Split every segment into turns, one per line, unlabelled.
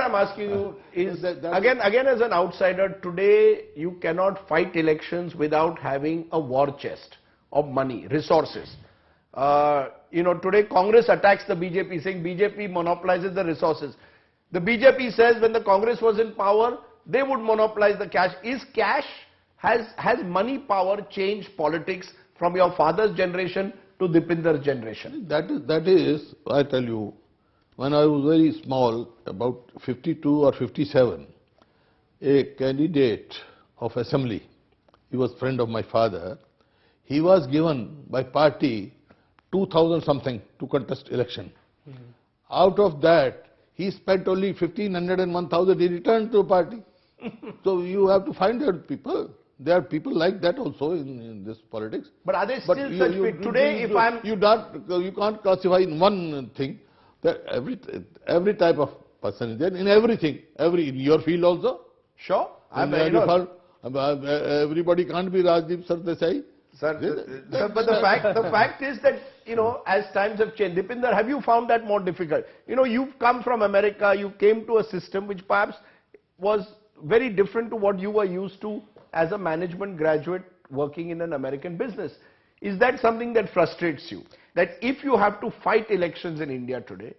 I'm asking you is, again as an outsider, today you cannot fight elections without having a war chest of money, resources. Today Congress attacks the BJP saying BJP monopolizes the resources. The BJP says when the Congress was in power, they would monopolize the cash. Has money power changed politics from your father's generation to Deepender's generation?
That is, I tell you, when I was very small, about 52 or 57, a candidate of assembly, he was friend of my father, he was given by party 2,000 something to contest election. Out of that, he spent only 1,500 and 1,000 he returned to the party. So you have to find out people. There are people like that also in this politics.
But are they still such people? Today,
you can't classify in one thing. That every type of person is there in everything. In your field also.
Sure.
Everybody can't be Rajdeep Sardesai.
Sir, but the fact is that, as times have changed, Deepender, have you found that more difficult? You've come from America, you came to a system which perhaps was very different to what you were used to as a management graduate working in an American business. Is that something that frustrates you? That if you have to fight elections in India today,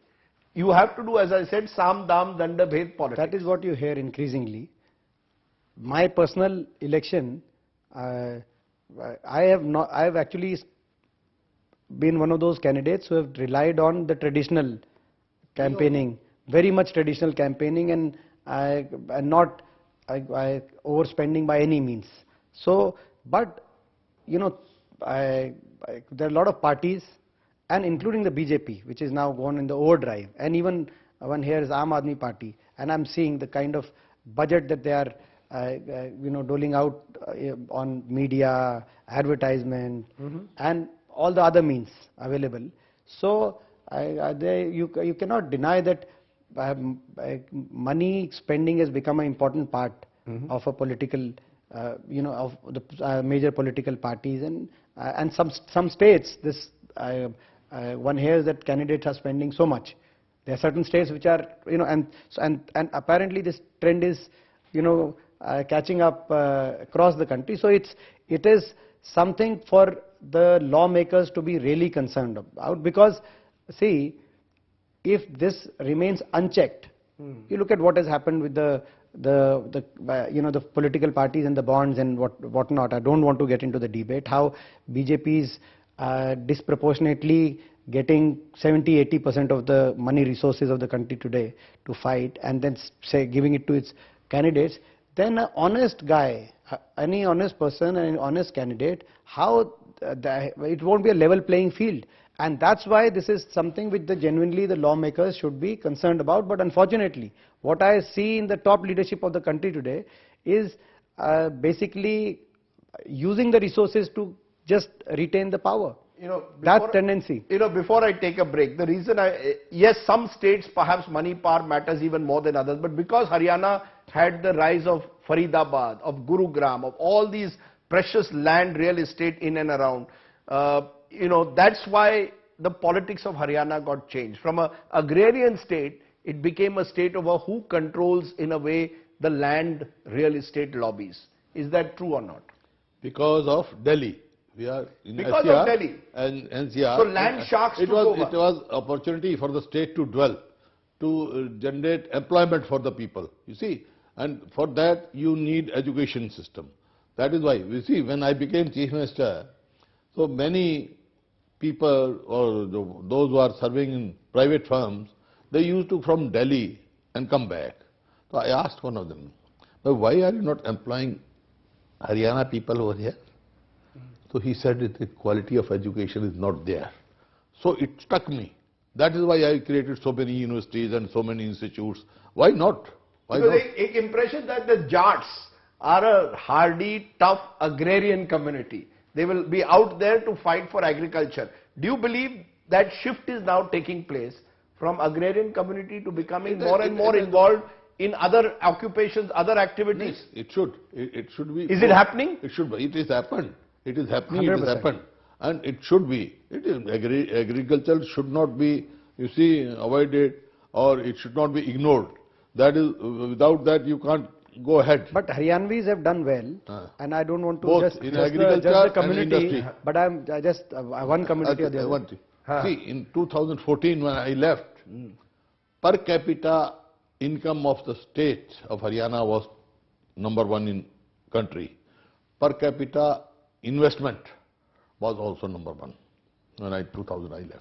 you have to do, as I said, Sam, Dam, Danda, Bhed politics.
That is what you hear increasingly. My personal election, I have actually been one of those candidates who have relied on the traditional campaigning, very much traditional campaigning, and not overspending by any means. So, but there are a lot of parties, and including the BJP, which is now gone in the overdrive, and even one here is Aam Aadmi Party, and I'm seeing the kind of budget that they are doling out on media, advertisement, and all the other means available. So you cannot deny that money spending has become an important part of a political, of the major political parties, and some states. One hears that candidates are spending so much. There are certain states which are, and apparently this trend is, catching up across the country. So it is something for the lawmakers to be really concerned about, because see, if this remains unchecked, you look at what has happened with the political parties and the bonds and whatnot. I don't want to get into the debate how BJP is disproportionately getting 70-80% of the money resources of the country today to fight, and then say giving it to its candidates. Then an honest guy, any honest person, an honest candidate, it won't be a level playing field. And that's why this is something which genuinely the lawmakers should be concerned about. But unfortunately, what I see in the top leadership of the country today is basically using the resources to just retain the power. That tendency.
Before I take a break, the reason yes, some states perhaps money power matters even more than others, but because Haryana had the rise of Faridabad, of Gurugram, of all these precious land, real estate in and around, that's why the politics of Haryana got changed. From an agrarian state, it became a state over who controls, in a way, the land real estate lobbies. Is that true or not?
Because of Delhi. We are in
because
NCR
of Delhi.
And NCR.
So land sharks took over.
It was opportunity for the state to dwell, to generate employment for the people. You see, and for that you need education system. That is why, you see, when I became Chief Minister, so many people or those who are serving in private firms, they used to from Delhi and come back. So I asked one of them, why are you not employing Haryana people over here? So he said that the quality of education is not there. So it struck me. That is why I created so many universities and so many institutes. Why not? Why
because
not?
The impression that the Jats are a hardy, tough agrarian community. They will be out there to fight for agriculture. Do you believe that shift is now taking place from agrarian community to becoming more and more involved in other occupations, other activities?
Yes, it should. It should be.
Is it happening?
It should be. It is happened. It is happening.
100%.
It has happened. And it should be. It is agriculture should not be, avoided, or it should not be ignored. That is, without that you can't go ahead.
But Haryanvis have done well, and I don't want to
Both
just
in
just
agriculture
the
and
community,
industry.
but I just one community or the other.
One thing. See, in 2014 when I left, per capita income of the state of Haryana was #1 in country. Per capita investment was also #1 when 2000 I left.